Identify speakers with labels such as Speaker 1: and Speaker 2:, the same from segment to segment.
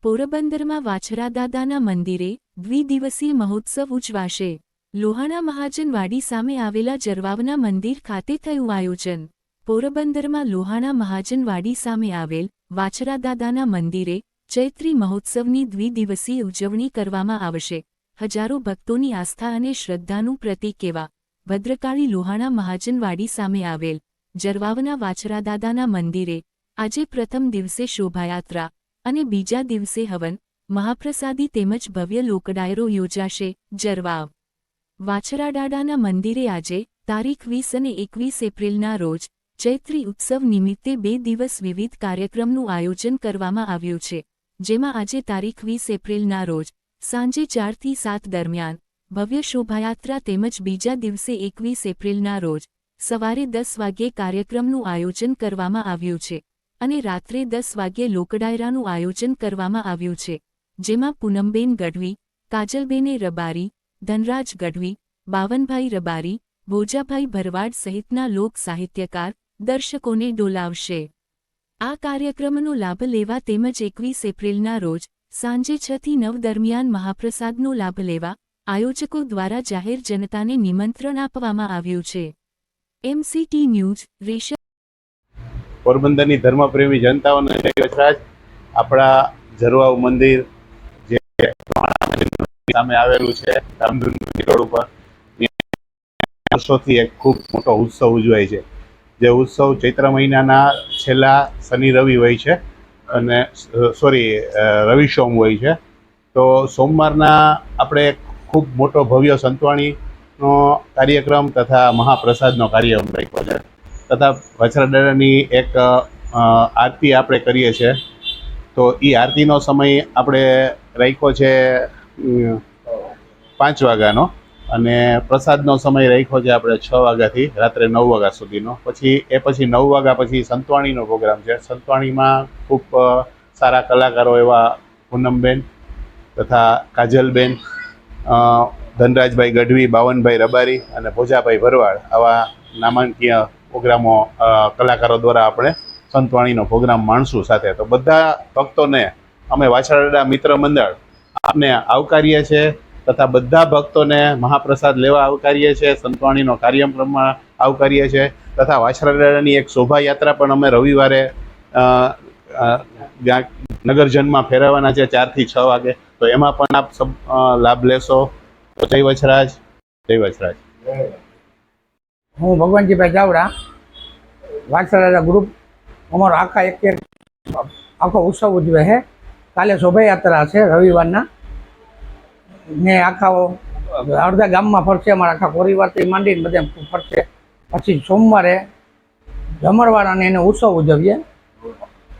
Speaker 1: પોરબંદરમાં વાછરાદાદાના મંદિરે દ્વિદિવસીય મહોત્સવ ઉજવાશે। લોહાણા મહાજનવાડી સામે આવેલા જરવાવના મંદિર ખાતે થયું આયોજન। પોરબંદરમાં લોહાણા મહાજનવાડી સામે આવેલ વાછરાદાદાના મંદિરે ચૈત્રી મહોત્સવની દ્વિદિવસીય ઉજવણી કરવામાં આવશે। હજારો ભક્તોની આસ્થા અને શ્રદ્ધાનું પ્રતીક એવા ભદ્રકાળી લોહાણા મહાજનવાડી સામે આવેલ જરવાવના વાછરાદાદાના મંદિરે આજે પ્રથમ દિવસે શોભાયાત્રા અને બીજા દિવસે હવન મહાપ્રસાદી તેમજ ભવ્ય લોકડાયરો યોજાશે। જરવાવ વાછરાદાદાના મંદિરે આજે તારીખ 20 અને 21 એપ્રિલના રોજ ચૈત્રી ઉત્સવ નિમિત્તે 2 દિવસ વિવિધ કાર્યક્રમનું આયોજન કરવામાં આવ્યું છે, જેમાં આજે તારીખ 20 એપ્રિલના રોજ સાંજે 4 થી 7 દરમિયાન ભવ્ય શોભાયાત્રા તેમજ બીજા દિવસે 21 એપ્રિલના રોજ સવારે 10 વાગ્યે કાર્યક્રમનું આયોજન કરવામાં આવ્યું છે અને રાત્રે 10 વાગ્યે લોકડાયરાનું આયોજન કરવામાં આવ્યું છે, જેમાં પૂનમબેન ગઢવી, કાજલબેને રબારી, ધનરાજ ગઢવી, બાવનભાઈ રબારી, ભોજાભાઈ ભરવાડ સહિતના લોક સાહિત્યકાર દર્શકોને ડોલાવશે। આ કાર્યક્રમનો લાભ લેવા તેમજ 21 એપ્રિલના રોજ સાંજે 6 થી 9 દરમિયાન મહાપ્રસાદનો લાભ લેવા આયોજકો દ્વારા જાહેર જનતાને નિમંત્રણ આપવામાં આવ્યું છે। MCT ન્યૂઝ રેશમ
Speaker 2: પોરબંદરની ધર્મપ્રેમી જનતાઓને જય વચરાજ। આપણા જરવાવ મંદિર જે સામે આવેલું છે રામધૂન રોડ ઉપર, વર્ષોથી એક ખૂબ મોટો ઉત્સવ ઉજવાય છે। જે ઉત્સવ ચૈત્ર મહિનાના છેલ્લા શનિ રવિ હોય છે અને રવિ સોમ હોય છે। તો સોમવારના આપણે ખૂબ મોટો ભવ્ય સંતવાણીનો કાર્યક્રમ તથા મહાપ્રસાદનો કાર્યક્રમ રાખ્યો છે તથા વાછરાદાદાની એક આરતી આપણે કરીએ છીએ। તો એ આરતીનો સમય આપણે રાખ્યો છે 5 વાગ્યાનો અને પ્રસાદનો સમય રાખ્યો છે આપણે 6 વાગ્યાથી રાત્રે 9 વાગ્યા સુધીનો। પછી 9 વાગ્યા પછી સંતવાણીનો પ્રોગ્રામ છે। સંતવાણીમાં ખૂબ સારા કલાકારો એવા પૂનમબેન તથા કાજલબેન, ધનરાજભાઈ ગઢવી, બાવનભાઈ રબારી અને ભોજાભાઈ ભરવાડ આવા નામાંકીય પ્રોગ્રામો કલાકારો દ્વારા આપણે સંતવાણીનો પ્રોગ્રામ માણશું સાથે। તો બધા ભક્તોને અમે વાછરાદાદા મિત્ર મંડળ આપને આવકારીએ છીએ તથા બધા ભક્તોને મહાપ્રસાદ લેવા આવકારીએ છીએ, સંતવાણીનો કાર્યક્રમમાં આવકારીએ છીએ તથા વાછરાદાદાની એક શોભાયાત્રા પણ અમે રવિવારે નગરજનમાં ફેરવવાના છે 4 થી 6 વાગે। તો એમાં પણ આપ લાભ લેશો। તો જય વચરાજ, જય વચરાજ।
Speaker 3: હું ભગવાનજીભાઈ ચાવડા, વાછરાદાદા ગ્રુપ અમારો આખો ઉત્સવ ઉજવે છે। કાલે શોભાયાત્રા છે રવિવારના ને આખા અડધા ગામમાં ફરશે, અમારા આખા પરિવારથી માંડીને બધે ફરશે। પછી સોમવારે જમણવાર અને એને ઉત્સવ ઉજવીએ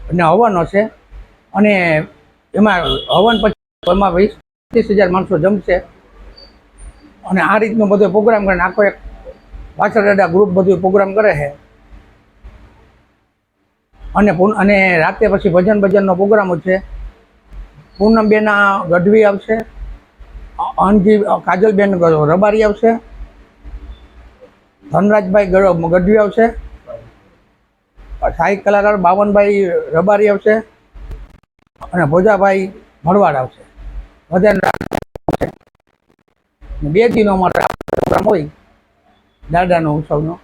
Speaker 3: અને હવનો છે અને એમાં હવન પછી એમાં 20-30 હજાર માણસો જમશે અને આ રીતનો બધો પ્રોગ્રામ કરીને આખો એક વાછરાદાદા ગ્રુપ બધું પ્રોગ્રામ કરે છે। અને રાતે પછી ભજનનો પ્રોગ્રામ છે। પૂનમબેના ગઢવી આવશે, કાજલબેન રબારી આવશે, ધનરાજભાઈ ગઢવી આવશે, સાહિત્ય કલાકાર બાવનભાઈ રબારી આવશે અને ભોજાભાઈ ભરવાડ આવશે। ભજન 2 દિનો અમારો પ્રોગ્રામ હોય દાદાનો ઉત્સવનો।